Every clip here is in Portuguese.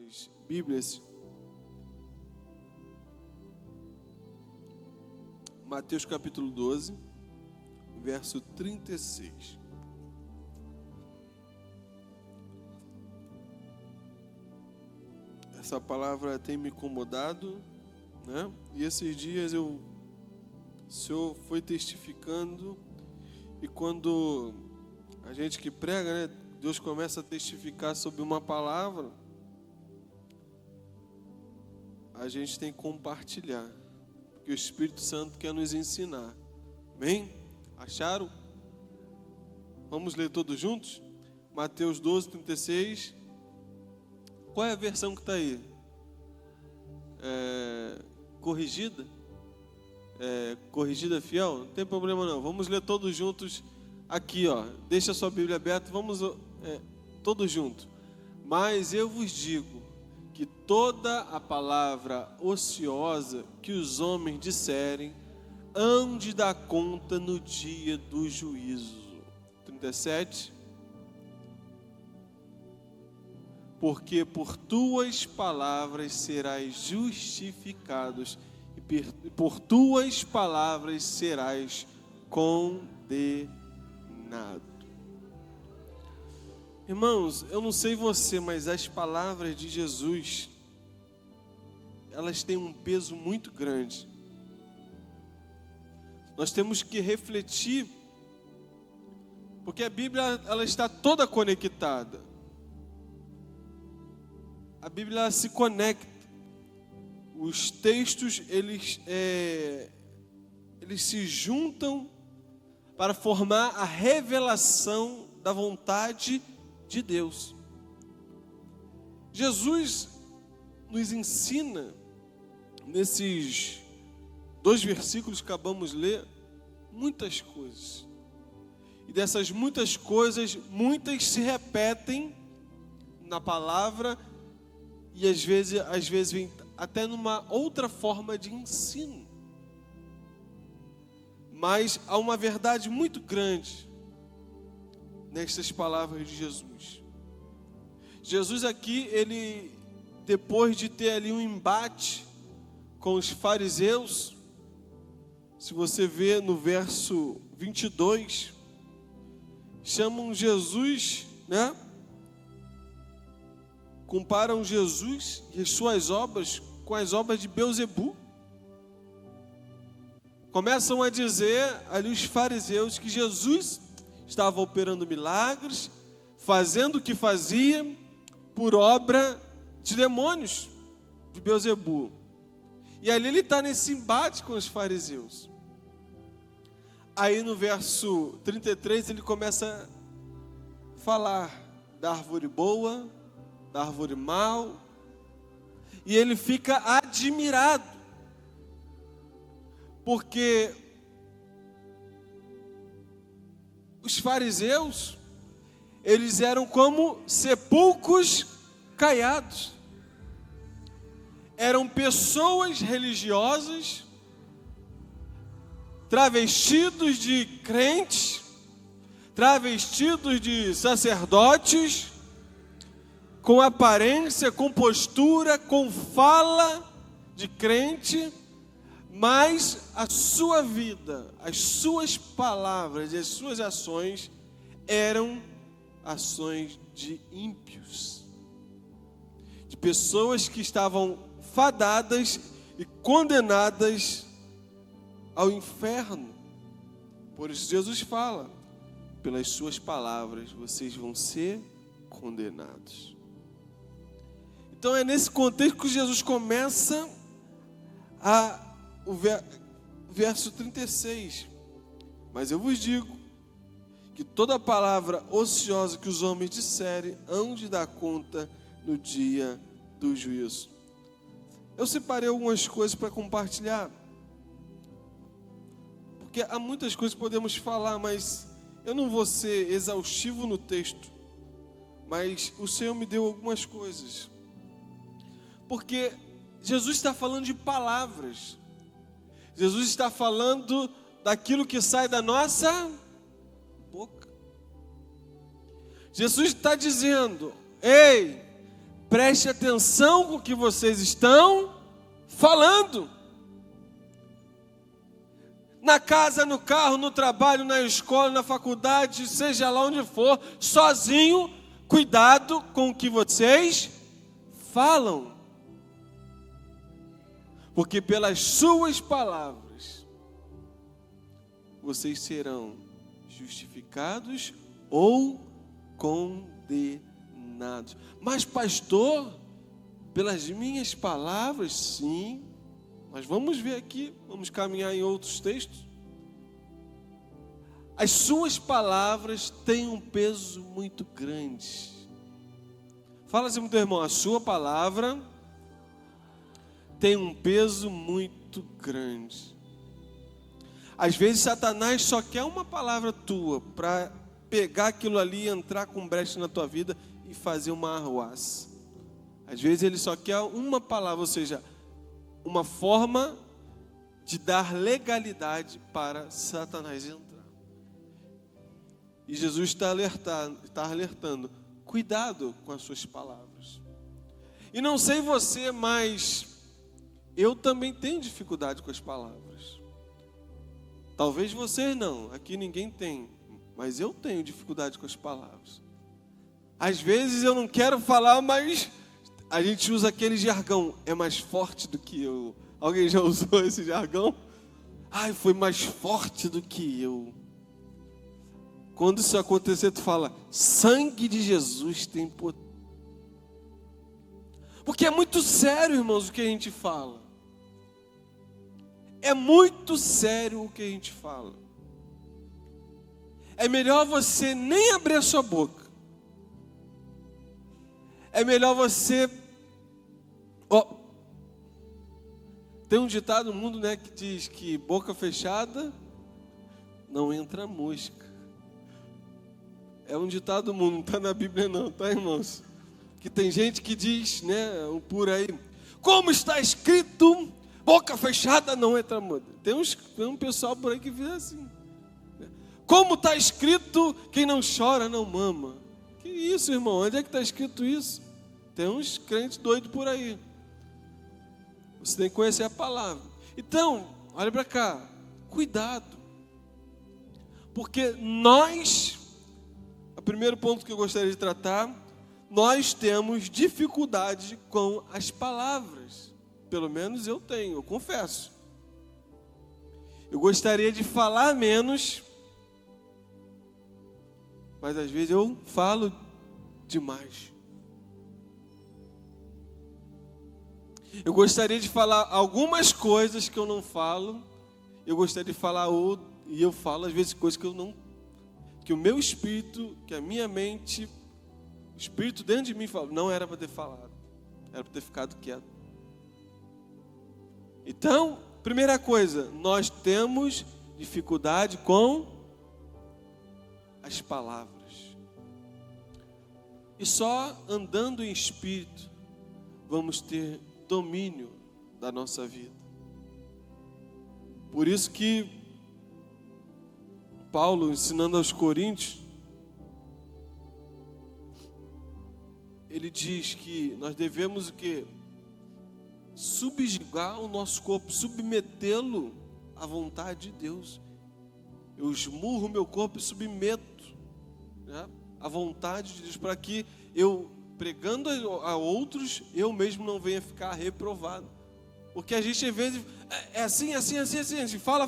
suas Bíblias, Mateus capítulo 12, verso 36. Essa palavra tem me incomodado, né? E esses dias o Senhor foi testificando, e quando a gente que prega, né, Deus começa a testificar sobre uma palavra, a gente tem que compartilhar, porque o Espírito Santo quer nos ensinar. Amém? Acharam? Vamos ler todos juntos? Mateus 12, 36. Qual é a versão que está aí? Corrigida? Corrigida fiel? Não tem problema não. Vamos ler todos juntos aqui, ó. Deixa a sua Bíblia aberta. Vamos todos juntos. Mas eu vos digo que toda a palavra ociosa que os homens disserem, hão de dar conta no dia do juízo. 37. Porque por tuas palavras serás justificados, e por tuas palavras serás condenado. Irmãos, eu não sei você, mas as palavras de Jesus, elas têm um peso muito grande. Nós temos que refletir, porque a Bíblia, ela está toda conectada. A Bíblia se conecta. Os textos, eles se juntam para formar a revelação da vontade de Deus. Jesus nos ensina, nesses 2 versículos que acabamos de ler, muitas coisas. E dessas muitas coisas, muitas se repetem na palavra, e às vezes vem até numa outra forma de ensino. Mas há uma verdade muito grande nestas palavras de Jesus. Jesus aqui, ele, depois de ter ali um embate com os fariseus, se você vê no verso 22, chamam Jesus, né? Comparam Jesus e as suas obras com as obras de Beelzebu. Começam a dizer ali os fariseus que Jesus estava operando milagres, fazendo o que fazia por obra de demônios de Beelzebu. E ali ele está nesse embate com os fariseus. Aí no verso 33 ele começa a falar da árvore boa, da árvore mal, e ele fica admirado, porque os fariseus, eles eram como sepulcros caiados, eram pessoas religiosas, travestidos de crentes, travestidos de sacerdotes, com aparência, com postura, com fala de crente, mas a sua vida, as suas palavras e as suas ações eram ações de ímpios, de pessoas que estavam fadadas e condenadas ao inferno. Por isso Jesus fala: pelas suas palavras vocês vão ser condenados. Então é nesse contexto que Jesus começa o verso 36. Mas eu vos digo que toda palavra ociosa que os homens disserem, hão de dar conta no dia do juízo. Eu separei algumas coisas para compartilhar, porque há muitas coisas que podemos falar, mas eu não vou ser exaustivo no texto, mas o Senhor me deu algumas coisas. Porque Jesus está falando de palavras. Jesus está falando daquilo que sai da nossa boca. Jesus está dizendo: ei, Preste atenção com o que vocês estão falando. Na casa, no carro, no trabalho, na escola, na faculdade, seja lá onde for, sozinho, cuidado com o que vocês falam. Porque pelas suas palavras, vocês serão justificados ou condenados. Mas pastor, pelas minhas palavras, sim. Mas vamos ver aqui, vamos caminhar em outros textos. As suas palavras têm um peso muito grande. Fala assim pro teu irmão, a sua palavra tem um peso muito grande. Às vezes Satanás só quer uma palavra tua para pegar aquilo ali e entrar com brecha na tua vida e fazer uma arruaça. Às vezes ele só quer uma palavra, ou seja, uma forma de dar legalidade para Satanás entrar. E Jesus está alertando, cuidado com as suas palavras. E não sei você, mas eu também tenho dificuldade com as palavras. Talvez vocês não, aqui ninguém tem, mas eu tenho dificuldade com as palavras. Às vezes eu não quero falar, mas a gente usa aquele jargão, é mais forte do que eu. Alguém já usou esse jargão? Ai, foi mais forte do que eu. Quando isso acontecer, tu fala, sangue de Jesus tem poder. Porque é muito sério, irmãos, o que a gente fala. É muito sério o que a gente fala. É melhor você nem abrir a sua boca. É melhor você... Tem um ditado no mundo, né, que diz que boca fechada não entra mosca. É um ditado do mundo, não está na Bíblia não, tá, irmãos? Que tem gente que diz, né, por aí, como está escrito, boca fechada não entra mosca. Tem um pessoal por aí que diz assim. Como está escrito, quem não chora não mama. Que isso, irmão? Onde é que está escrito isso? Tem uns crentes doidos por aí. Você tem que conhecer a palavra. Então, olha para cá. Cuidado. Porque nós, o primeiro ponto que eu gostaria de tratar, nós temos dificuldade com as palavras. Pelo menos eu tenho, eu confesso. Eu gostaria de falar menos, mas às vezes eu falo demais. Eu gostaria de falar algumas coisas que eu não falo. Eu gostaria de falar e eu falo às vezes coisas que eu não, que o meu espírito, que a minha mente, o espírito dentro de mim fala, não era para ter falado, era para ter ficado quieto. Então, primeira coisa, nós temos dificuldade com as palavras. E só andando em espírito vamos ter domínio da nossa vida. Por isso que Paulo, ensinando aos Coríntios, ele diz que nós devemos o quê? Subjugar o nosso corpo, submetê-lo à vontade de Deus. Eu esmurro meu corpo e submeto, né, à vontade de Deus, para que eu, pregando a outros, eu mesmo não venha ficar reprovado. Porque a gente às vezes é assim, a gente fala.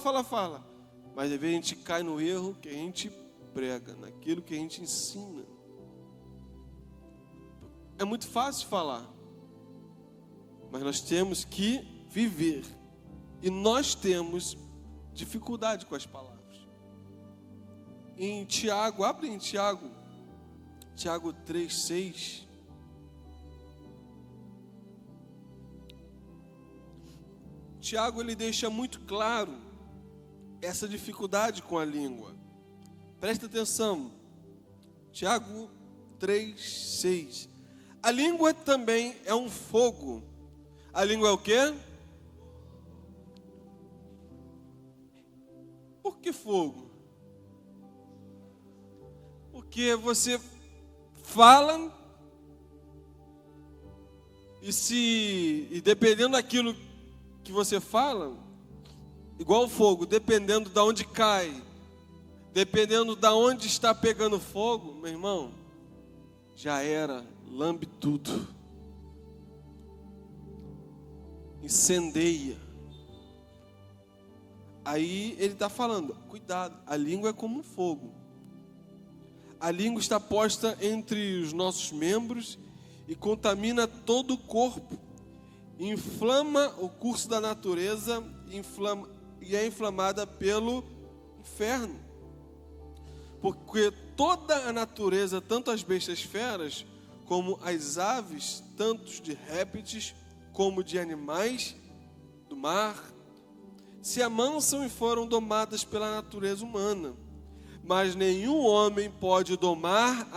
Mas às vezes a gente cai no erro que a gente prega, naquilo que a gente ensina. É muito fácil falar, mas nós temos que viver. E nós temos dificuldade com as palavras. Em Tiago, abre em Tiago 3:6. Tiago, ele deixa muito claro essa dificuldade com a língua. Presta atenção. Tiago 3:6. A língua também é um fogo. A língua é o quê? Por que fogo? Porque você fala E dependendo daquilo que você fala, igual o fogo, dependendo de onde cai, dependendo de onde está pegando fogo, meu irmão, já era, lambe tudo, incendeia. Aí ele está falando, cuidado, a língua é como um fogo. A língua está posta entre os nossos membros e contamina todo o corpo, inflama o curso da natureza e é inflamada pelo inferno. Porque toda a natureza, tanto as bestas feras, como as aves, tanto de répteis como de animais do mar, se amansam e foram domadas pela natureza humana. Mas nenhum homem pode domar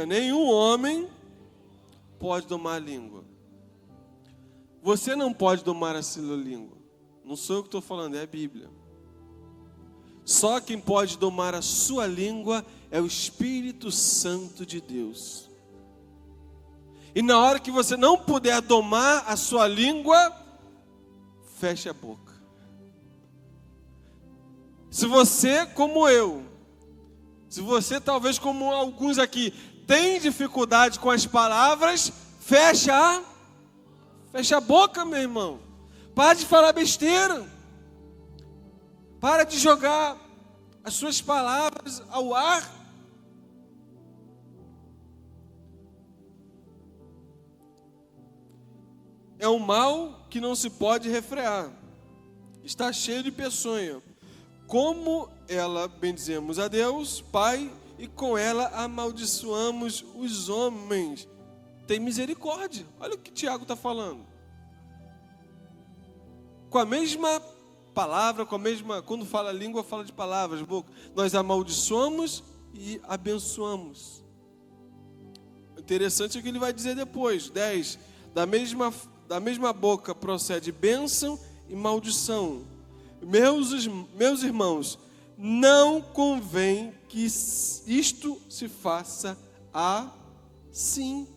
nenhum homem pode domar a língua. Você não pode domar a sua língua. Não sou eu que estou falando, é a Bíblia. Só quem pode domar a sua língua é o Espírito Santo de Deus. E na hora que você não puder domar a sua língua, feche a boca. Se você, como eu, se você talvez como alguns aqui, tem dificuldade com as palavras, fecha a boca, meu irmão. Para de falar besteira. Para de jogar as suas palavras ao ar. É um mal que não se pode refrear. Está cheio de peçonha. Como ela bendizemos a Deus, Pai, e com ela amaldiçoamos os homens. Tem misericórdia. Olha o que Tiago está falando. Com a mesma palavra, quando fala língua, fala de palavras, boca. Nós amaldiçoamos e abençoamos. Interessante é o que ele vai dizer depois. 10. Da mesma boca procede bênção e maldição. Meus irmãos, não convém que isto se faça assim.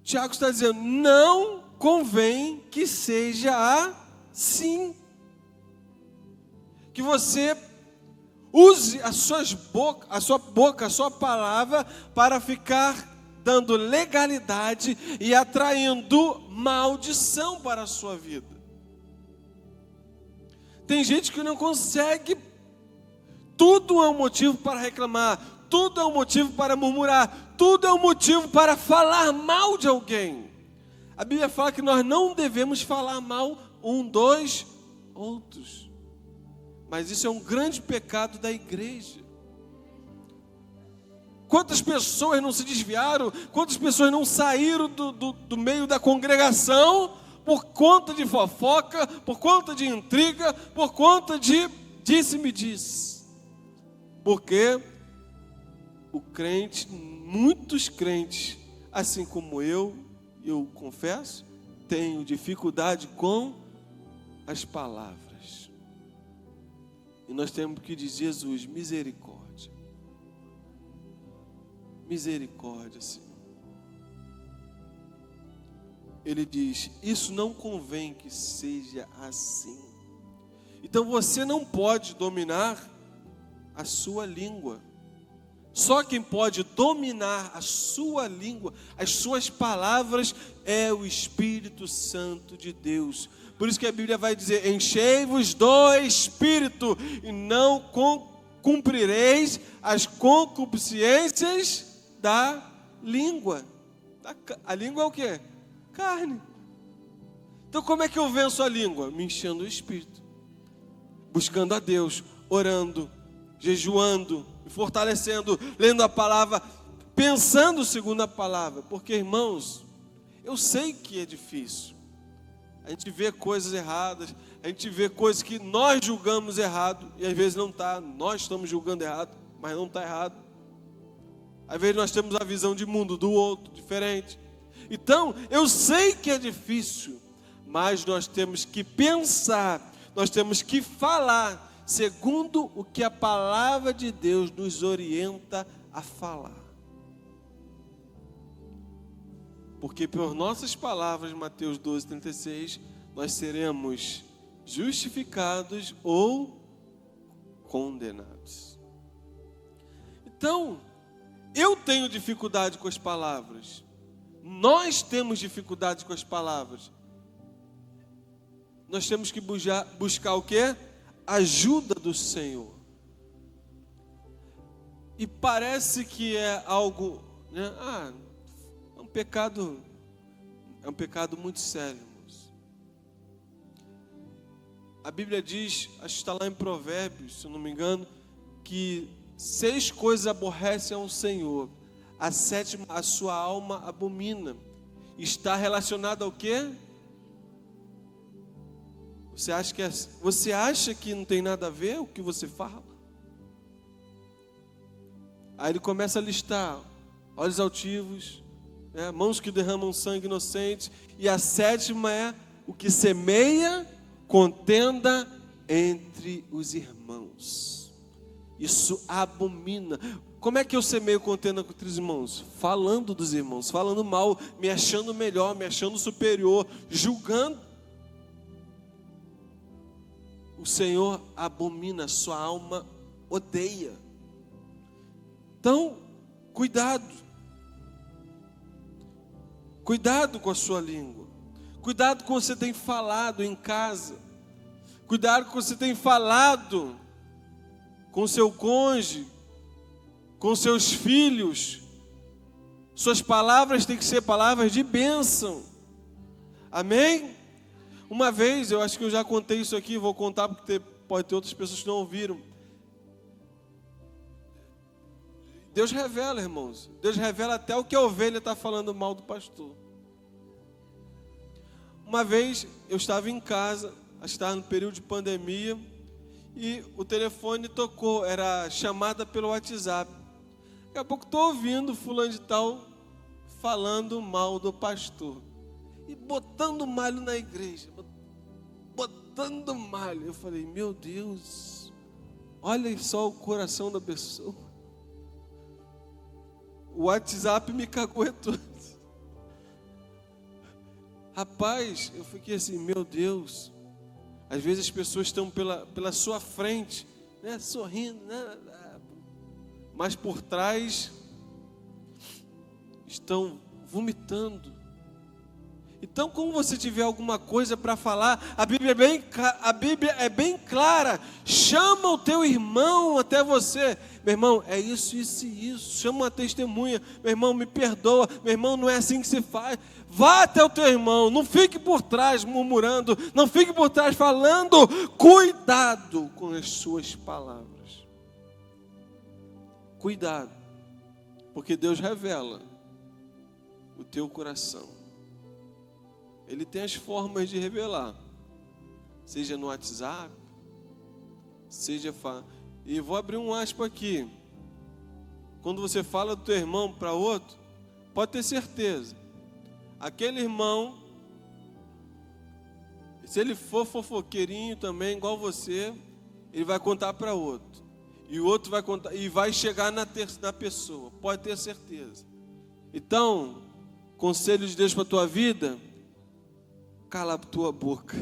Tiago está dizendo, não convém que seja assim. Que você use a sua boca, a sua palavra para ficar dando legalidade e atraindo maldição para a sua vida. Tem gente que não consegue. Tudo é um motivo para reclamar, tudo é um motivo para murmurar, tudo é um motivo para falar mal de alguém. A Bíblia fala que nós não devemos falar mal dos outros. Mas isso é um grande pecado da igreja. Quantas pessoas não se desviaram, quantas pessoas não saíram do meio da congregação por conta de fofoca, por conta de intriga, por conta de disse-me disse. Porque o crente, muitos crentes, assim como eu confesso, tenho dificuldade com as palavras. E nós temos que dizer, Jesus, misericórdia. Misericórdia, Senhor. Ele diz, isso não convém que seja assim. Então você não pode dominar a sua língua. Só quem pode dominar a sua língua, as suas palavras, é o Espírito Santo de Deus. Por isso que a Bíblia vai dizer, enchei-vos do Espírito e não cumprireis as concupiscências da língua. A língua é o quê? Carne. Então como é que eu venço a língua? Me enchendo o Espírito. Buscando a Deus, orando, jejuando, me fortalecendo, lendo a palavra, pensando segundo a palavra. Porque, irmãos, eu sei que é difícil. A gente vê coisas erradas, a gente vê coisas que nós julgamos errado, e às vezes não está, nós estamos julgando errado, mas não está errado. Às vezes nós temos a visão de mundo do outro, diferente. Então, eu sei que é difícil, mas nós temos que pensar, nós temos que falar, segundo o que a palavra de Deus nos orienta a falar. Porque por nossas palavras, Mateus 12:36, nós seremos justificados ou condenados. Então, eu tenho dificuldade com as palavras. Nós temos dificuldade com as palavras. Nós temos que buscar o quê? Ajuda do Senhor. E parece que é algo, né? É um pecado muito sério, irmãos. A Bíblia diz, acho que está lá em Provérbios, se eu não me engano, que 6 coisas aborrecem ao Senhor, a 7ª a sua alma abomina. Está relacionado ao quê? Você acha que não tem nada a ver o que você fala? Aí ele começa a listar: olhos altivos, né, mãos que derramam sangue inocente. E a 7ª é o que semeia contenda entre os irmãos. Isso abomina. Como é que eu semeio contenda entre os irmãos? Falando dos irmãos, falando mal, me achando melhor, me achando superior, julgando. O Senhor abomina, sua alma odeia. Então, cuidado. Cuidado com a sua língua. Cuidado com o que você tem falado em casa. Cuidado com o que você tem falado com seu cônjuge, com seus filhos. Suas palavras têm que ser palavras de bênção. Amém? Uma vez, eu acho que eu já contei isso aqui, vou contar porque pode ter outras pessoas que não ouviram. Deus revela, irmãos. Deus revela até o que a ovelha está falando mal do pastor. Uma vez, eu estava em casa, estava no período de pandemia, e o telefone tocou, era chamada pelo WhatsApp. Daqui a pouco estou ouvindo fulano de tal falando mal do pastor. E botando malho na igreja. Botando malho. Eu falei, meu Deus, olha só o coração da pessoa. O WhatsApp me caguetou. Rapaz, eu fiquei assim, meu Deus. Às vezes as pessoas estão pela sua frente, né, sorrindo, né, mas por trás estão vomitando. Então, como você tiver alguma coisa para falar, a Bíblia é bem clara. Chama o teu irmão até você. Meu irmão, é isso, isso e isso. Chama uma testemunha. Meu irmão, me perdoa. Meu irmão, não é assim que se faz. Vá até o teu irmão. Não fique por trás murmurando. Não fique por trás falando. Cuidado com as suas palavras. Cuidado. Porque Deus revela o teu coração. Ele tem as formas de revelar, seja no WhatsApp, seja... E vou abrir um aspa aqui. Quando você fala do teu irmão para outro, pode ter certeza, aquele irmão, se ele for fofoqueirinho também, igual você, ele vai contar para outro. E o outro vai contar, e vai chegar na pessoa, pode ter certeza. Então, conselho de Deus para a tua vida: cala a tua boca.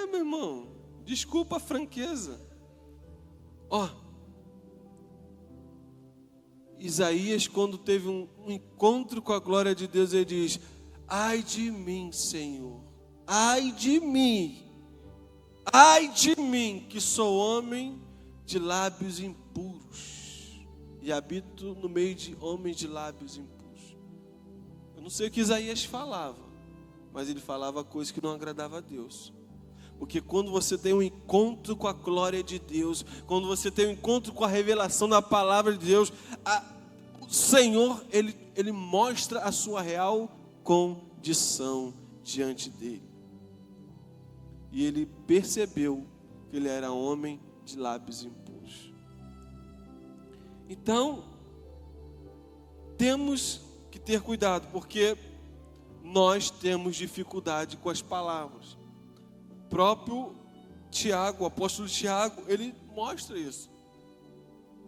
Meu irmão, desculpa a franqueza. Isaías, quando teve um encontro com a glória de Deus, ele diz: ai de mim, Senhor, ai de mim, que sou homem de lábios impuros e habito no meio de homens de lábios impuros. Eu não sei o que Isaías falava, mas ele falava coisas que não agradavam a Deus. Porque quando você tem um encontro com a glória de Deus, quando você tem um encontro com a revelação da palavra de Deus, o Senhor, ele mostra a sua real condição diante dele. E ele percebeu que ele era homem de lábios impuros. Então, temos que ter cuidado, porque nós temos dificuldade com as palavras. O próprio Tiago, o apóstolo Tiago, ele mostra isso.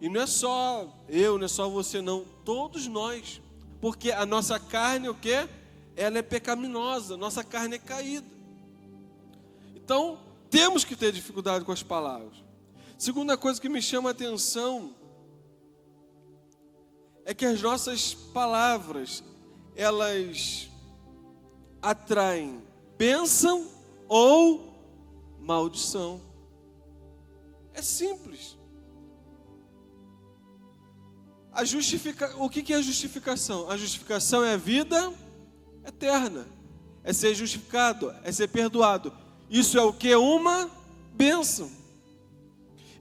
E não é só eu, não é só você não, todos nós. Porque a nossa carne, o quê? Ela é pecaminosa, nossa carne é caída. Então, temos que ter dificuldade com as palavras. Segunda coisa que me chama a atenção é que as nossas palavras, elas atraem bênção ou maldição. É simples. O que é a justificação? A justificação é a vida eterna. É ser justificado, é ser perdoado. Isso é o que? Uma bênção.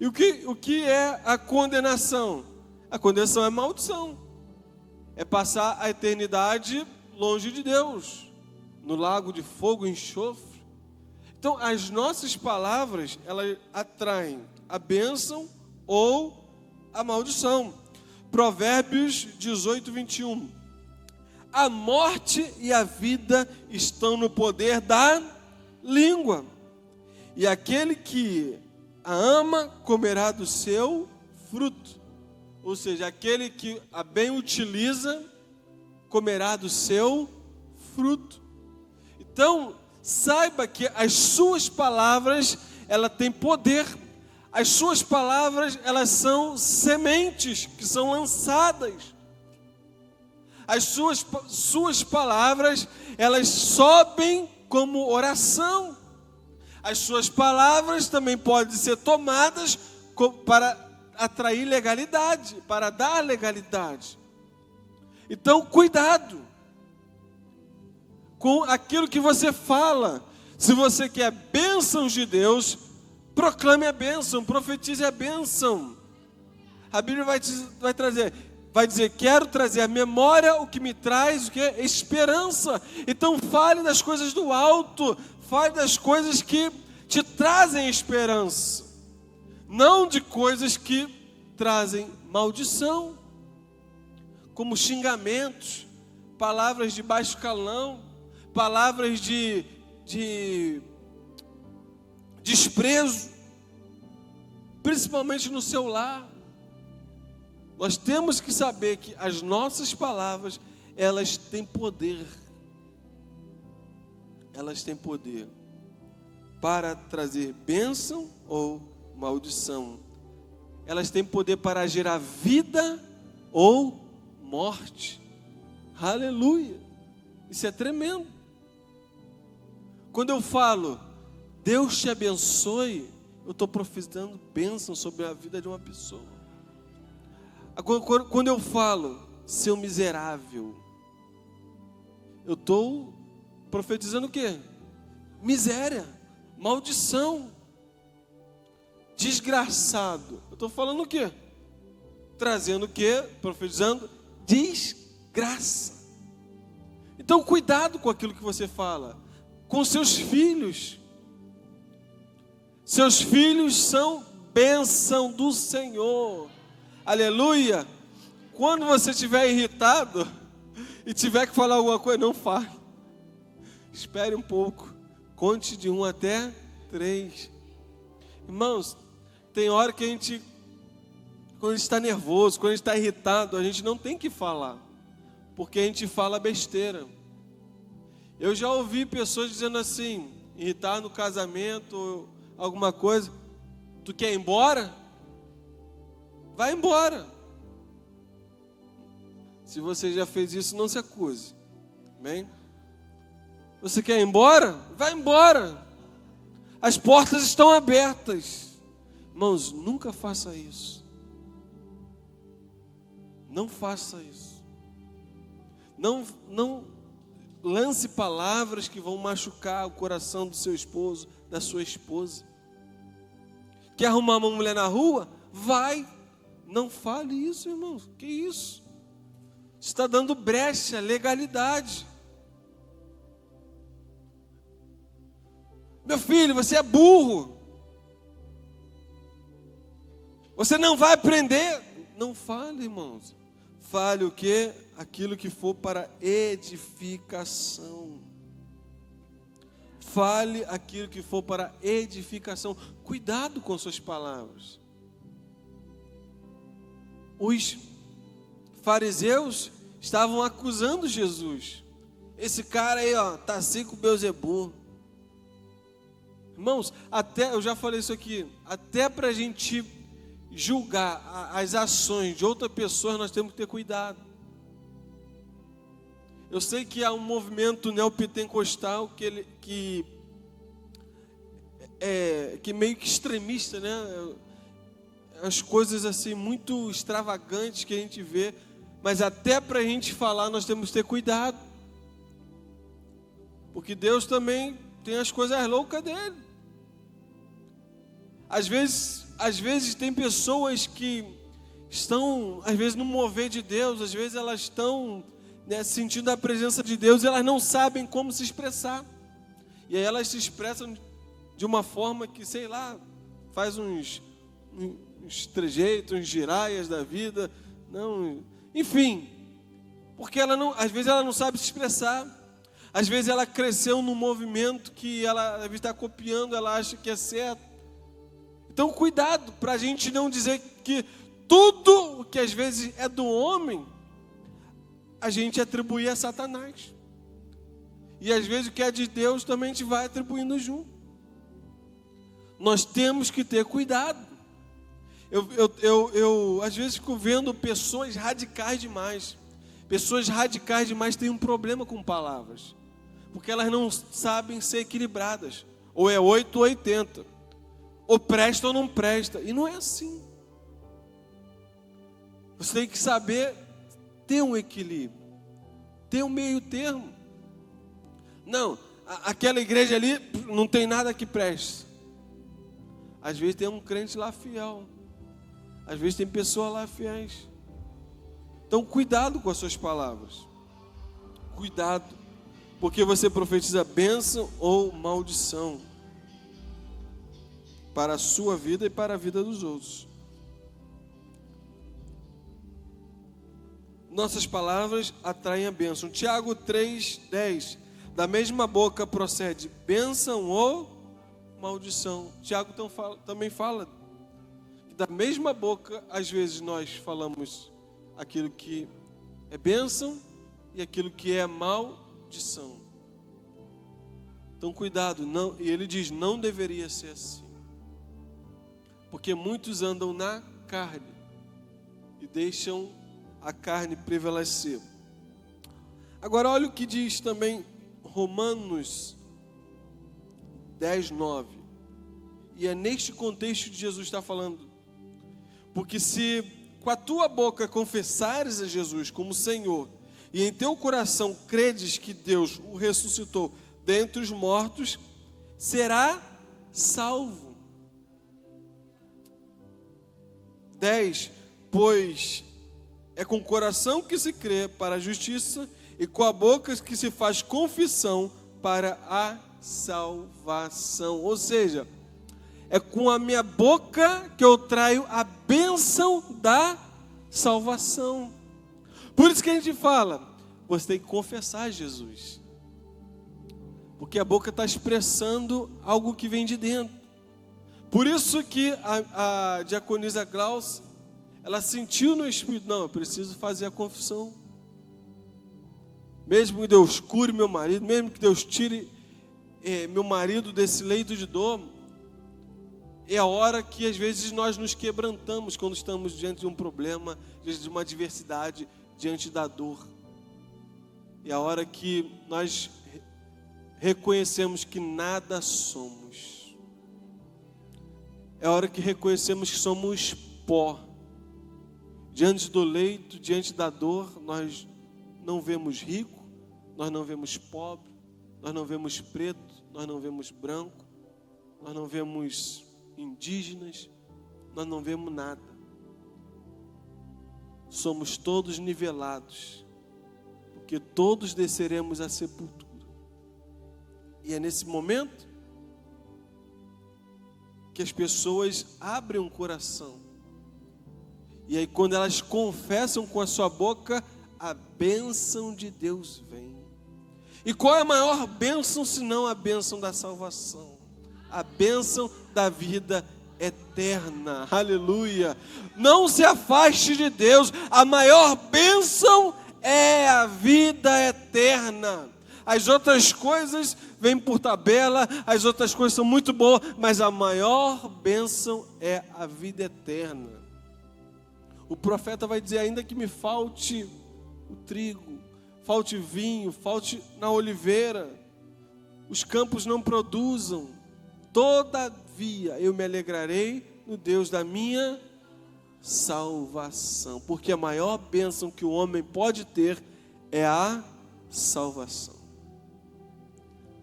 E o que é a condenação? A condenação é maldição. É passar a eternidade longe de Deus, no lago de fogo e enxofre. Então, as nossas palavras, elas atraem a bênção ou a maldição. Provérbios 18, 21. A morte e a vida estão no poder da língua, e aquele que a ama comerá do seu fruto. Ou seja, aquele que a bem utiliza comerá do seu fruto. Então, saiba que as suas palavras, ela têm poder. As suas palavras, elas são sementes que são lançadas. As suas palavras, elas sobem como oração. As suas palavras também podem ser tomadas para atrair legalidade, para dar legalidade. Então, cuidado com aquilo que você fala. Se você quer bênçãos de Deus, proclame a bênção, profetize a bênção. A Bíblia vai dizer, quero trazer à memória o que me traz o que é esperança. Então fale das coisas do alto, fale das coisas que te trazem esperança, não de coisas que trazem maldição, como xingamentos, palavras de baixo calão, palavras de desprezo, principalmente no seu lar. Nós temos que saber que as nossas palavras, elas têm poder. Elas têm poder para trazer bênção ou maldição. Elas têm poder para gerar vida ou morte. Aleluia! Isso é tremendo. Quando eu falo, Deus te abençoe, eu estou profetizando bênção sobre a vida de uma pessoa. Quando eu falo, seu miserável, eu estou profetizando o quê? Miséria, maldição, desgraçado. Eu estou falando o quê? Trazendo o quê? Profetizando desgraça. Então, cuidado com aquilo que você fala. Com seus filhos. Seus filhos são bênção do Senhor. Aleluia. Quando você estiver irritado e tiver que falar alguma coisa, não fale. Espere um pouco. Conte de 1 até 3. Irmãos, tem hora que quando a gente está nervoso, quando a gente está irritado, a gente não tem que falar, porque a gente fala besteira. Eu já ouvi pessoas dizendo assim, irritar no casamento, alguma coisa, tu quer ir embora? Vai embora. Se você já fez isso, não se acuse. Amém? Você quer ir embora? Vai embora. As portas estão abertas. Irmãos, nunca faça isso. Não faça isso. Não lance palavras que vão machucar o coração do seu esposo, da sua esposa. Quer arrumar uma mulher na rua? Vai. Não fale isso, irmãos. Que isso? Você está dando brecha, legalidade. Meu filho, você é burro. Você não vai aprender. Não fale, irmãos. Fale o quê? Aquilo que for para edificação. Fale aquilo que for para edificação. Cuidado com suas palavras. os fariseus estavam acusando Jesus. Esse cara aí, ó, tá assim com Beelzebul. Irmãos, até, eu já falei isso aqui, até para a gente julgar as ações de outra pessoa, nós temos que ter cuidado. Eu sei que há um movimento neopentecostal que meio que extremista, né? As coisas assim muito extravagantes que a gente vê, mas até para a gente falar nós temos que ter cuidado, porque Deus também tem as coisas loucas dele. Às vezes tem pessoas que estão, às vezes, no mover de Deus, às vezes elas estão, né, sentindo a presença de Deus, e elas não sabem como se expressar. E aí elas se expressam de uma forma que, sei lá, faz uns trejeitos, uns giraias da vida, não, enfim, porque às vezes ela não sabe se expressar. Às vezes ela cresceu num movimento que ela, às vezes, está copiando, ela acha que é certo. Então, cuidado para a gente não dizer que tudo o que às vezes é do homem, a gente atribui a Satanás. E às vezes o que é de Deus também a gente vai atribuindo junto. Nós temos que ter cuidado. Eu às vezes fico vendo pessoas radicais demais. Pessoas radicais demais têm um problema com palavras, porque elas não sabem ser equilibradas. Ou é 8 ou 80. Ou presta ou não presta. E não é assim. Você tem que saber ter um equilíbrio, ter um meio termo. Não, aquela igreja ali não tem nada que preste. Às vezes tem um crente lá fiel. Às vezes tem pessoas lá fiéis. Então cuidado com as suas palavras. Cuidado, porque você profetiza bênção ou maldição para a sua vida e para a vida dos outros. Nossas palavras atraem a bênção. Tiago 3:10. Da mesma boca procede bênção ou maldição. Tiago também fala que da mesma boca, às vezes, nós falamos aquilo que é bênção e aquilo que é maldição. Então cuidado, não, e ele diz, não deveria ser assim. Porque muitos andam na carne e deixam a carne prevalecer. Agora olha o que diz também Romanos 10:9. E é neste contexto que Jesus está falando. Porque se com a tua boca confessares a Jesus como Senhor, e em teu coração credes que Deus o ressuscitou dentre os mortos, será salvo. 10. Pois é com o coração que se crê para a justiça, e com a boca que se faz confissão para a salvação. Ou seja, é com a minha boca que eu traio a bênção da salvação. Por isso que a gente fala, você tem que confessar Jesus. Porque a boca está expressando algo que vem de dentro. Por isso que a diaconisa Glaucia, ela sentiu no Espírito, não, eu preciso fazer a confissão. Mesmo que Deus cure meu marido, mesmo que Deus tire meu marido desse leito de dor, é a hora que às vezes nós nos quebrantamos quando estamos diante de um problema, diante de uma adversidade, diante da dor. É a hora que nós reconhecemos que nada somos. É a hora que reconhecemos que somos pó. Diante do leito, diante da dor, nós não vemos rico, nós não vemos pobre, nós não vemos preto, nós não vemos branco, nós não vemos indígenas, nós não vemos nada. Somos todos nivelados, porque todos desceremos à sepultura. E é nesse momento que as pessoas abrem o coração. E aí quando elas confessam com a sua boca, a bênção de Deus vem. E qual é a maior bênção senão a bênção da salvação? A bênção da vida eterna. Aleluia. Não se afaste de Deus. A maior bênção é a vida eterna. As outras coisas vêm por tabela, as outras coisas são muito boas, mas a maior bênção é a vida eterna. O profeta vai dizer: ainda que me falte o trigo, falte vinho, falte na oliveira, os campos não produzam, todavia eu me alegrarei no Deus da minha salvação, porque a maior bênção que o homem pode ter é a salvação.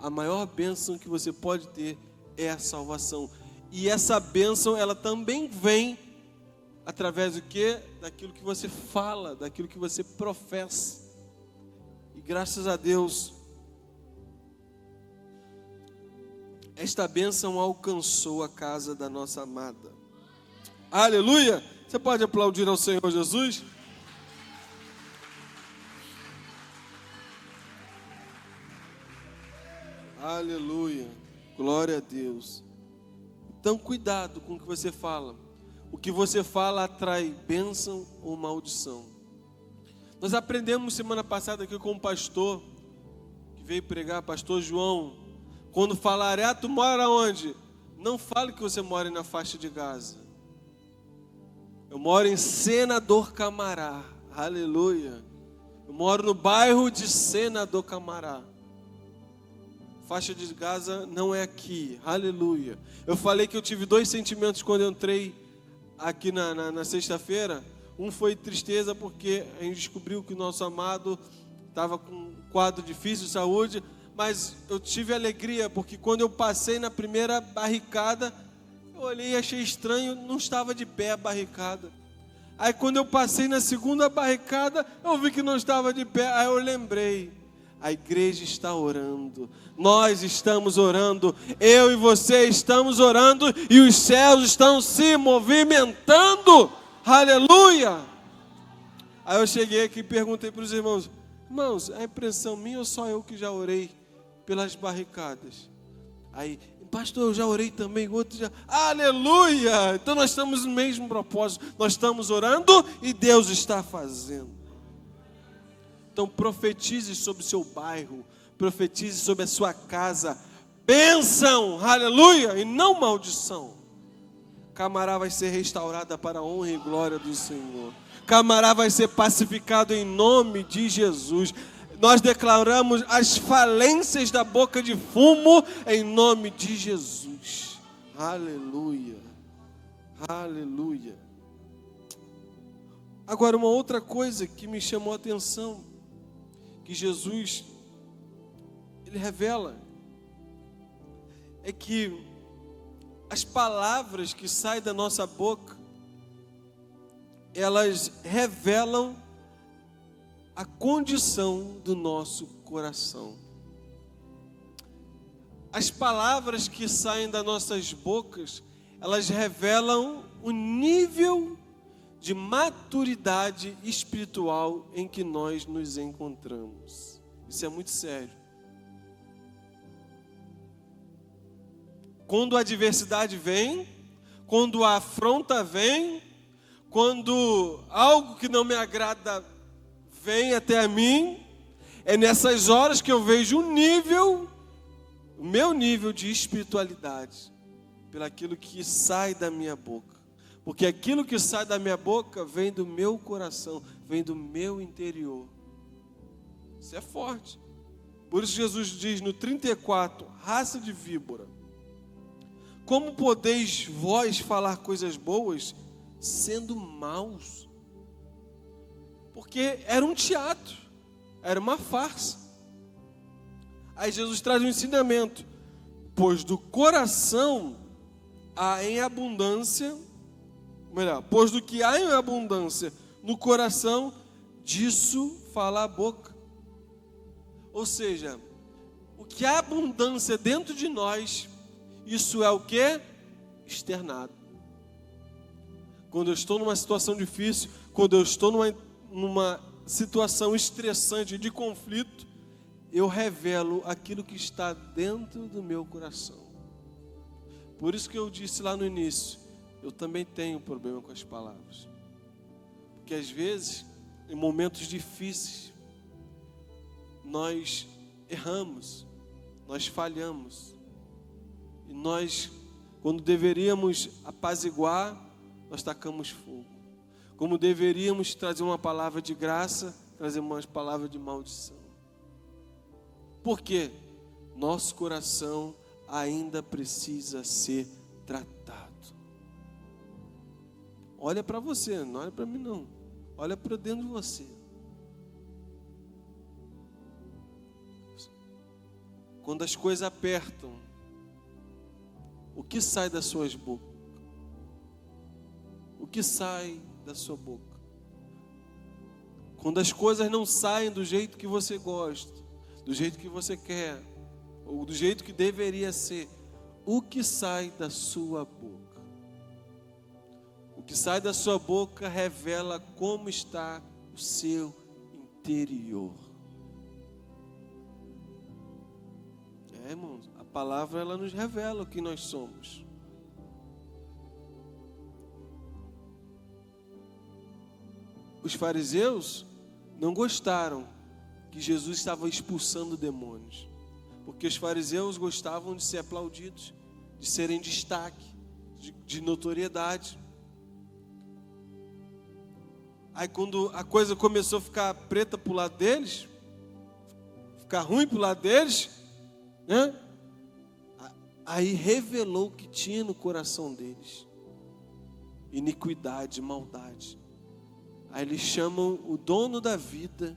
A maior bênção que você pode ter é a salvação. E essa bênção, ela também vem através do quê? Daquilo que você fala, daquilo que você professa. E graças a Deus, esta bênção alcançou a casa da nossa amada. Aleluia! Você pode aplaudir ao Senhor Jesus? Aleluia, glória a Deus. Então cuidado com o que você fala. O que você fala atrai bênção ou maldição. Nós aprendemos semana passada aqui com um pastor que veio pregar, pastor João. Quando falar, tu mora onde? Não fale que você mora na faixa de Gaza. Eu moro em Senador Camará. Aleluia. Eu moro no bairro de Senador Camará. Faixa de Gaza não é aqui, aleluia. Eu falei que eu tive 2 sentimentos quando eu entrei aqui na sexta-feira. Um foi tristeza porque a gente descobriu que o nosso amado estava com um quadro difícil de saúde. Mas eu tive alegria porque quando eu passei na primeira barricada, eu olhei e achei estranho, não estava de pé a barricada. Aí quando eu passei na segunda barricada, eu vi que não estava de pé, aí eu lembrei. A igreja está orando, nós estamos orando, eu e você estamos orando e os céus estão se movimentando, aleluia. Aí eu cheguei aqui e perguntei para os irmãos: irmãos, é impressão minha ou só eu que já orei pelas barricadas? Aí, pastor, eu já orei também, outro já, aleluia. Então nós estamos no mesmo propósito, nós estamos orando e Deus está fazendo. Então profetize sobre o seu bairro, profetize sobre a sua casa, bênção, aleluia, e não maldição. Camará vai ser restaurada para a honra e glória do Senhor. Camará vai ser pacificado em nome de Jesus. Nós declaramos as falências da boca de fumo em nome de Jesus. Aleluia, aleluia. Agora, uma outra coisa que me chamou a atenção, que Jesus, ele revela, é que as palavras que saem da nossa boca, elas revelam a condição do nosso coração. As palavras que saem das nossas bocas, elas revelam o nível de maturidade espiritual em que nós nos encontramos. Isso é muito sério. Quando a adversidade vem, quando a afronta vem, quando algo que não me agrada vem até a mim, é nessas horas que eu vejo o meu nível de espiritualidade, pelaquilo que sai da minha boca. Porque aquilo que sai da minha boca vem do meu coração, vem do meu interior. Isso é forte. Por isso Jesus diz no 34, raça de víbora, como podeis vós falar coisas boas sendo maus? Porque era um teatro, era uma farsa. Aí Jesus traz um ensinamento: pois do coração há em abundância, pois do que há em abundância no coração, disso fala a boca. Ou seja, o que há abundância dentro de nós, isso é o que? Externado. Quando eu estou numa situação difícil, quando eu estou numa situação estressante de conflito, eu revelo aquilo que está dentro do meu coração. Por isso que eu disse lá no início, eu também tenho problema com as palavras. Porque às vezes, em momentos difíceis, nós erramos, nós falhamos. E nós, quando deveríamos apaziguar, nós tacamos fogo. Como deveríamos trazer uma palavra de graça, trazer uma palavra de maldição. Por quê? Nosso coração ainda precisa ser tratado. Olha para você, não olha para mim não. Olha para dentro de você. Quando as coisas apertam, o que sai das suas bocas? O que sai da sua boca? Quando as coisas não saem do jeito que você gosta, do jeito que você quer, ou do jeito que deveria ser, o que sai da sua boca? O que sai da sua boca revela como está o seu interior. Irmãos, a palavra ela nos revela o que nós somos. Os fariseus não gostaram que Jesus estava expulsando demônios, porque os fariseus gostavam de ser aplaudidos, de serem destaque, de notoriedade. Aí quando a coisa começou a ficar preta para o lado deles, ficar ruim para o lado deles, né? Aí revelou o que tinha no coração deles: iniquidade, maldade. Aí eles chamam o dono da vida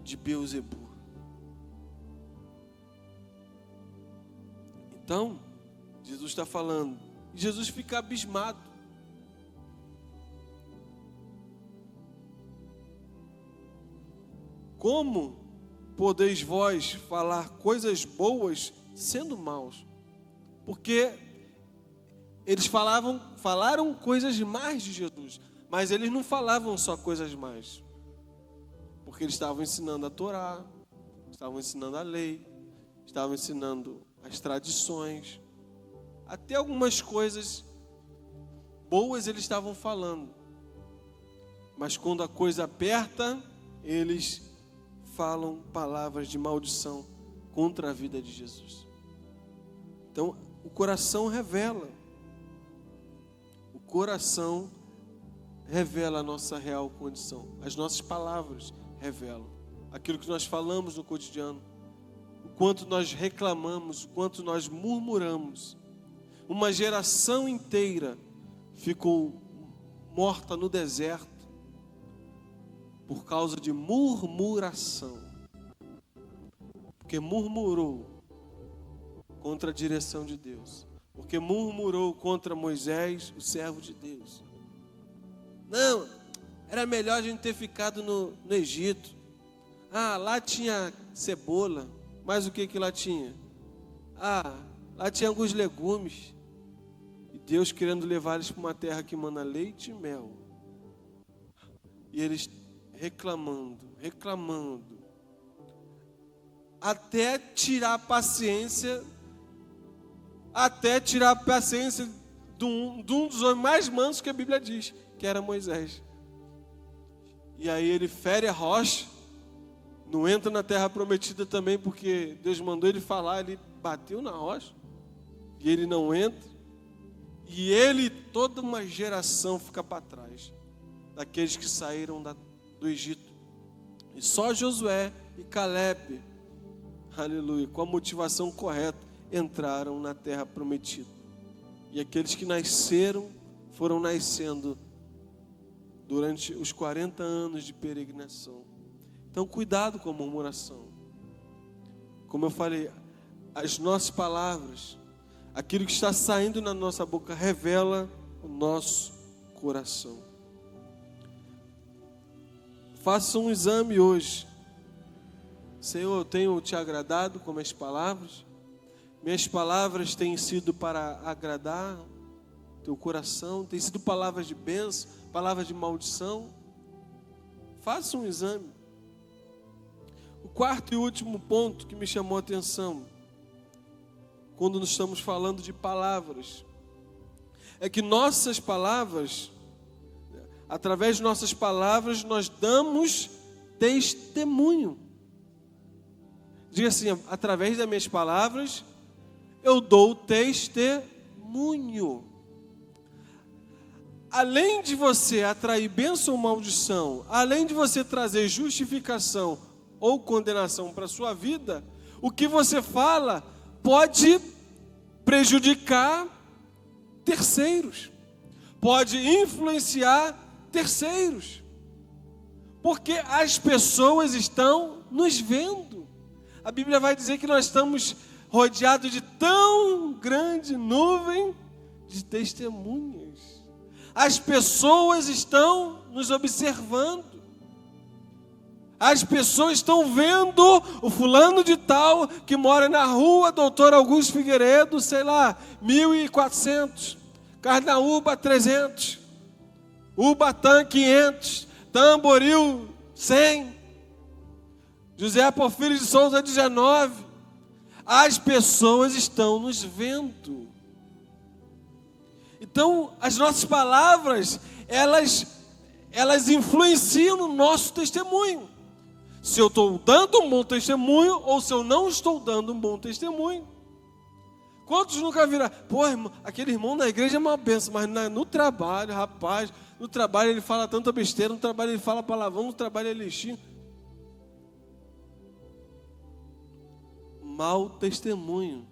de Beelzebu. Então, Jesus está falando, e Jesus fica abismado. Como podeis vós falar coisas boas sendo maus? Porque eles falaram coisas más de Jesus, mas eles não falavam só coisas más, porque eles estavam ensinando a Torá, estavam ensinando a lei, estavam ensinando as tradições, até algumas coisas boas eles estavam falando, mas quando a coisa aperta, eles falam palavras de maldição contra a vida de Jesus. Então, o coração revela. O coração revela a nossa real condição. As nossas palavras revelam aquilo que nós falamos no cotidiano, o quanto nós reclamamos, o quanto nós murmuramos. Uma geração inteira ficou morta no deserto por causa de murmuração, porque murmurou contra a direção de Deus, porque murmurou contra Moisés, o servo de Deus. Não, era melhor a gente ter ficado no Egito. Lá tinha cebola, mas o que lá tinha? Lá tinha alguns legumes, e Deus querendo levar eles para uma terra que mana leite e mel, e eles reclamando, até tirar a paciência de um dos homens mais mansos que a Bíblia diz, que era Moisés. E aí ele fere a rocha, não entra na terra prometida também, porque Deus mandou ele falar, ele bateu na rocha, e ele não entra, e toda uma geração fica para trás, daqueles que saíram do Egito. E só Josué e Caleb, aleluia, com a motivação correta, entraram na terra prometida. E aqueles que nasceram, foram nascendo durante os 40 anos de peregrinação. Então, cuidado com a murmuração. Como eu falei, as nossas palavras, aquilo que está saindo na nossa boca, revela o nosso coração. Faça um exame hoje. Senhor, eu tenho te agradado com minhas palavras? Minhas palavras têm sido para agradar teu coração? Têm sido palavras de bênção, palavras de maldição? Faça um exame. O quarto e último ponto que me chamou a atenção, quando nós estamos falando de palavras, é que nossas palavras, através de nossas palavras, nós damos testemunho. Diga assim: através das minhas palavras, eu dou testemunho. Além de você atrair bênção ou maldição, além de você trazer justificação ou condenação para a sua vida, o que você fala pode prejudicar terceiros, pode influenciar terceiros, porque as pessoas estão nos vendo. A Bíblia vai dizer que nós estamos rodeados de tão grande nuvem de testemunhas. As pessoas estão nos observando. As pessoas estão vendo o fulano de tal que mora na rua Doutor Augusto Figueiredo, sei lá, 1.400, Carnaúba 300, Ubatã 500, Tamboril 100, José Porfírio de Souza 19. As pessoas estão nos vendo. Então, as nossas palavras, elas influenciam no nosso testemunho. Se eu estou dando um bom testemunho ou se eu não estou dando um bom testemunho. Quantos nunca viram? Pô, irmão, aquele irmão na igreja é uma benção, mas no trabalho, rapaz, no trabalho ele fala tanta besteira, no trabalho ele fala palavrão, no trabalho ele lixinho. Mau testemunho.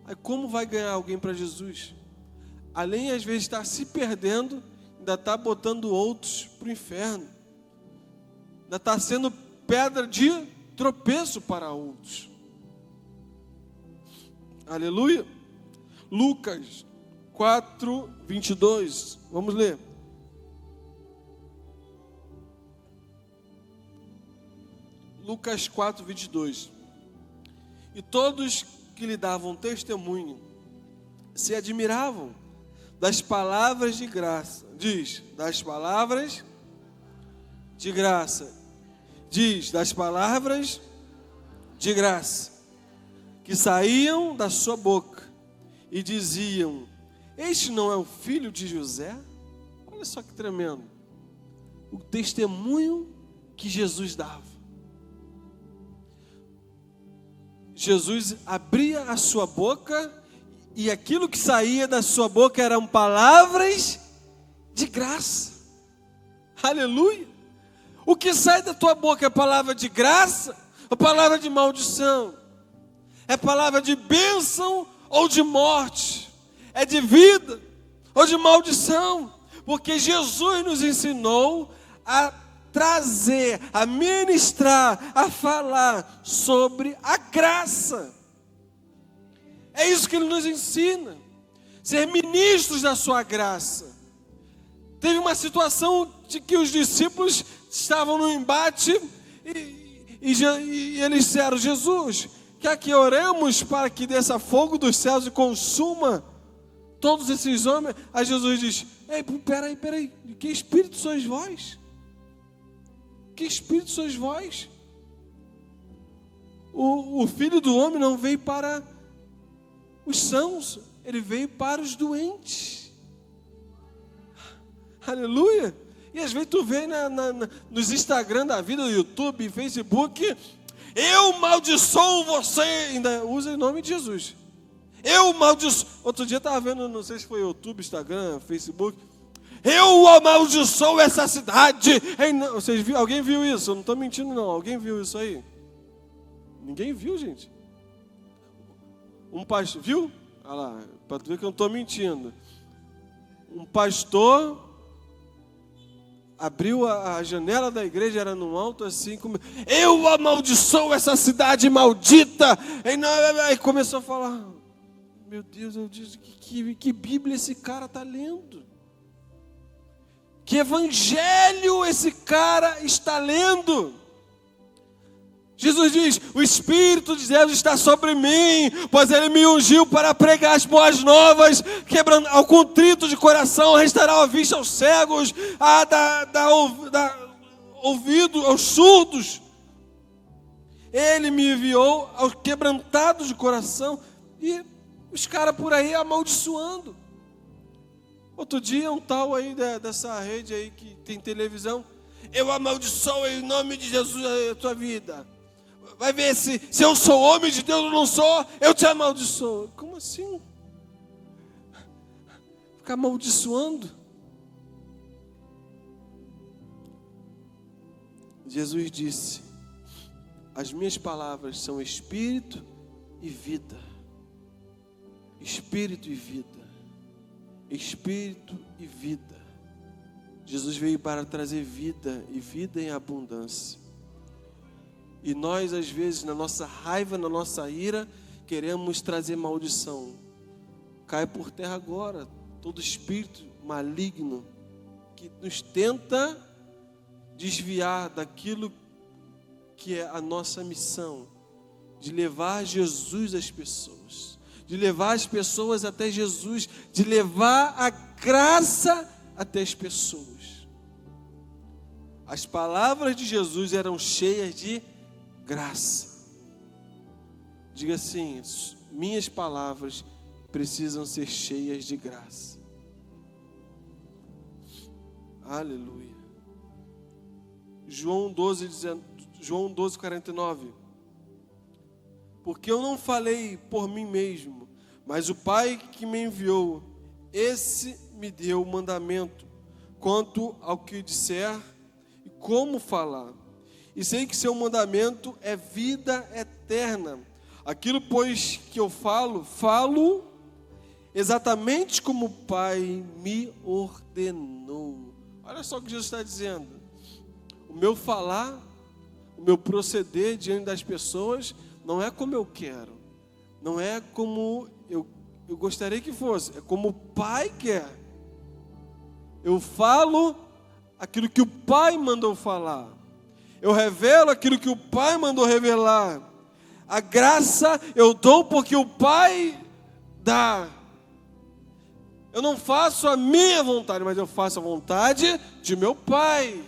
Aí como vai ganhar alguém para Jesus? Além, às vezes, de estar se perdendo, ainda está botando outros para o inferno. Ainda está sendo pedra de tropeço para outros. Aleluia. Lucas 4, 22. Vamos ler. Lucas 4, 22. E todos que lhe davam testemunho se admiravam das palavras de graça. Diz, das palavras de graça. Diz, das palavras de graça que saíam da sua boca e diziam: este não é o filho de José? Olha só que tremendo. O testemunho que Jesus dava. Jesus abria a sua boca e aquilo que saía da sua boca eram palavras de graça. Aleluia. O que sai da tua boca é palavra de graça ou palavra de maldição? É palavra de bênção ou de morte? É de vida ou de maldição? Porque Jesus nos ensinou a trazer, a ministrar, a falar sobre a graça. É isso que Ele nos ensina. Ser ministros da sua graça. Teve uma situação de que os discípulos estavam no embate e eles disseram: Jesus, quer que oremos para que desça fogo dos céus e consuma todos esses homens? Aí Jesus diz: ei, peraí, de que espírito sois vós? Que espírito sois vós? O Filho do Homem não veio para os sãos, Ele veio para os doentes. Aleluia. E às vezes tu vê nos Instagram da vida, no YouTube, Facebook: eu maldiçoo você. Ainda usa em nome de Jesus. Eu maldiçoo. Outro dia eu estava vendo, não sei se foi YouTube, Instagram, Facebook: eu amaldiçoo essa cidade. Vocês viram? Alguém viu isso? Eu não estou mentindo não. Alguém viu isso aí? Ninguém viu, gente. Um pastor, viu? Olha lá, para tu ver que eu não estou mentindo. Um pastor abriu a janela da igreja, era no alto assim, como: eu amaldiçoo essa cidade maldita. E começou a falar: meu Deus, eu disse, que Bíblia esse cara está lendo? Que evangelho esse cara está lendo? Jesus diz: o Espírito de Deus está sobre mim, pois Ele me ungiu para pregar as boas novas, quebrando ao contrito de coração, restaurar a vista aos cegos, a dar ouvido aos surdos. Ele me enviou aos quebrantados de coração. E os caras por aí amaldiçoando. Outro dia, um tal aí dessa rede aí que tem televisão, eu amaldiçoo em nome de Jesus a tua vida. Vai ver se eu sou homem de Deus ou não sou, eu te amaldiçoo. Como assim? Ficar amaldiçoando? Jesus disse: as minhas palavras são espírito e vida. Espírito e vida. Espírito e vida. Jesus veio para trazer vida e vida em abundância. E nós, às vezes, na nossa raiva, na nossa ira, queremos trazer maldição. Cai por terra agora todo espírito maligno que nos tenta desviar daquilo que é a nossa missão, de levar Jesus às pessoas, de levar as pessoas até Jesus, de levar a graça até as pessoas. As palavras de Jesus eram cheias de graça. Diga assim: minhas palavras precisam ser cheias de graça. Aleluia. João 12:49. Porque eu não falei por mim mesmo, mas o Pai que me enviou, esse me deu o mandamento quanto ao que disser e como falar. E sei que seu mandamento é vida eterna. Aquilo, pois, que eu falo exatamente como o Pai me ordenou. Olha só o que Jesus está dizendo. O meu falar, o meu proceder diante das pessoas não é como eu quero, não é como eu gostaria que fosse, é como o Pai quer. Eu falo aquilo que o Pai mandou falar, eu revelo aquilo que o Pai mandou revelar. A graça eu dou porque o Pai dá. Eu não faço a minha vontade, mas eu faço a vontade de meu Pai.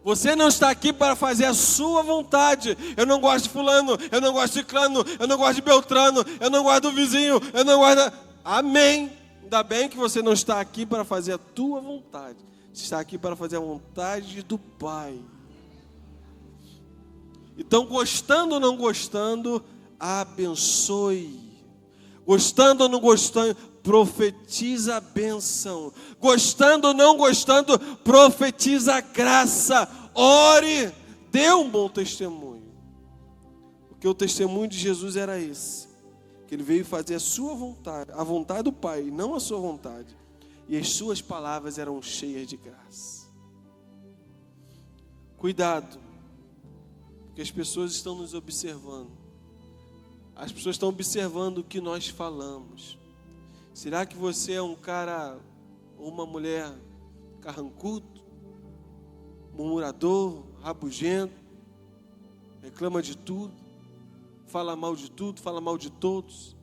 Você não está aqui para fazer a sua vontade. Eu não gosto de fulano, eu não gosto de ciclano, eu não gosto de beltrano, eu não gosto do vizinho, eu não gosto... Amém. Ainda bem que você não está aqui para fazer a tua vontade. Você está aqui para fazer a vontade do Pai. Então, gostando ou não gostando, abençoe. Gostando ou não gostando, profetiza a bênção. Gostando ou não gostando, profetiza a graça. Ore, dê um bom testemunho. Porque o testemunho de Jesus era esse: que ele veio fazer a sua vontade, a vontade do Pai, não a sua vontade. E as suas palavras eram cheias de graça. Cuidado, porque as pessoas estão nos observando. As pessoas estão observando o que nós falamos. Será que você é um cara ou uma mulher carrancudo, murmurador, rabugento, reclama de tudo, fala mal de tudo, fala mal de todos?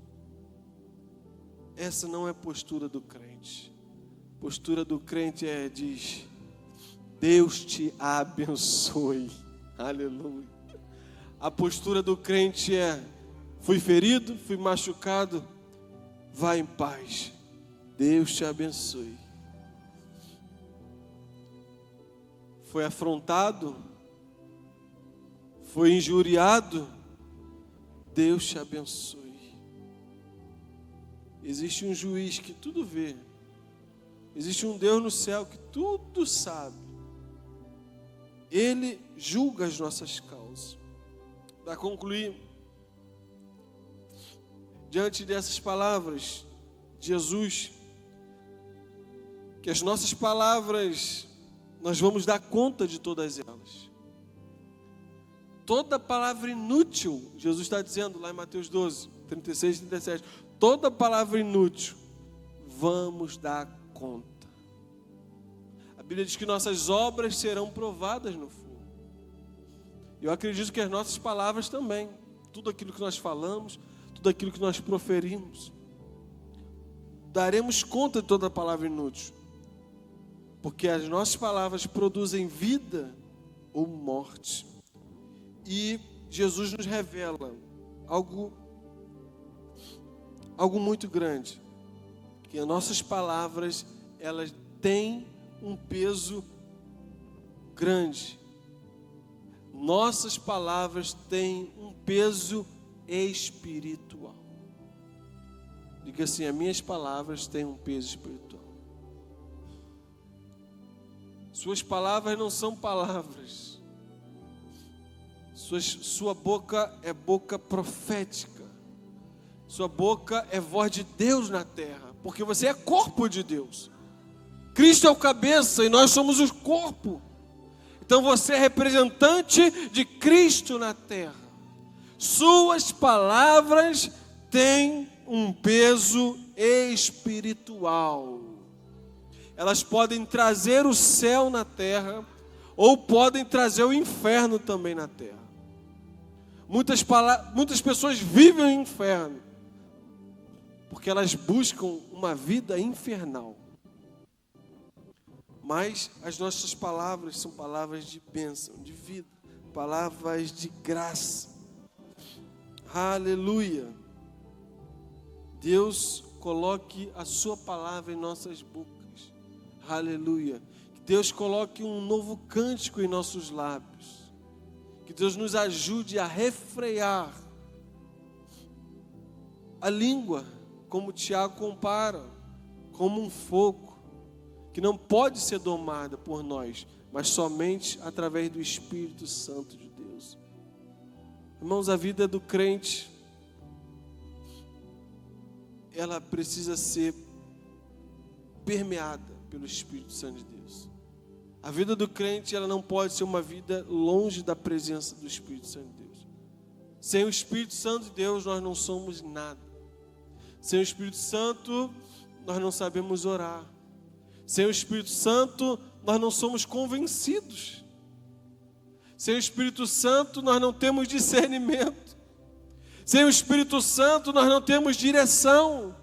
Essa não é a postura do crente. A postura do crente diz: Deus te abençoe. Aleluia. A postura do crente é: fui ferido, fui machucado, vá em paz, Deus te abençoe. Foi afrontado, foi injuriado, Deus te abençoe. Existe um juiz que tudo vê, existe um Deus no céu que tudo sabe. Ele julga as nossas causas. Para concluir, diante dessas palavras de Jesus, que as nossas palavras, nós vamos dar conta de todas elas. Toda palavra inútil, Jesus está dizendo lá em Mateus 12, 36 e 37, toda palavra inútil, vamos dar conta. A Bíblia diz que nossas obras serão provadas no fogo. Eu acredito que as nossas palavras também, tudo aquilo que nós falamos, tudo aquilo que nós proferimos, daremos conta de toda palavra inútil, porque as nossas palavras produzem vida ou morte. E Jesus nos revela algo muito grande, que as nossas palavras, elas têm um peso grande. Nossas palavras têm um peso espiritual. Diga assim: as minhas palavras têm um peso espiritual. Suas palavras não são palavras. Sua boca é boca profética. Sua boca é voz de Deus na terra, porque você é corpo de Deus. Cristo é o cabeça e nós somos o corpo. Então você é representante de Cristo na terra. Suas palavras têm um peso espiritual. Elas podem trazer o céu na terra, ou podem trazer o inferno também na terra. Muitas pessoas vivem o inferno, porque elas buscam uma vida infernal. Mas as nossas palavras são palavras de bênção, de vida, palavras de graça. Aleluia. Deus coloque a sua palavra em nossas bocas. Aleluia. Que Deus coloque um novo cântico em nossos lábios. Que Deus nos ajude a refrear a língua, como Tiago compara, como um fogo, que não pode ser domada por nós, mas somente através do Espírito Santo de Deus. Irmãos, a vida do crente, ela precisa ser permeada pelo Espírito Santo de Deus. A vida do crente, ela não pode ser uma vida longe da presença do Espírito Santo de Deus. Sem o Espírito Santo de Deus, nós não somos nada. Sem o Espírito Santo, nós não sabemos orar. Sem o Espírito Santo, nós não somos convencidos. Sem o Espírito Santo, nós não temos discernimento. Sem o Espírito Santo, nós não temos direção.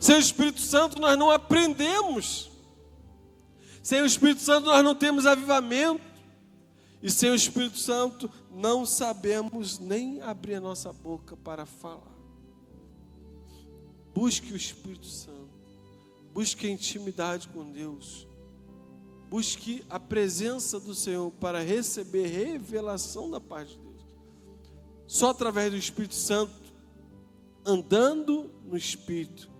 Sem o Espírito Santo, nós não aprendemos. Sem o Espírito Santo, nós não temos avivamento. E sem o Espírito Santo, não sabemos nem abrir a nossa boca para falar. Busque o Espírito Santo. Busque a intimidade com Deus. Busque a presença do Senhor para receber revelação da parte de Deus. Só através do Espírito Santo, andando no Espírito,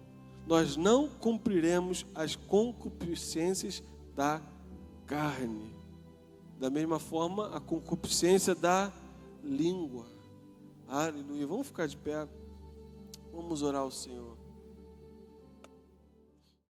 nós não cumpriremos as concupiscências da carne. Da mesma forma, a concupiscência da língua. Aleluia. Vamos ficar de pé. Vamos orar ao Senhor.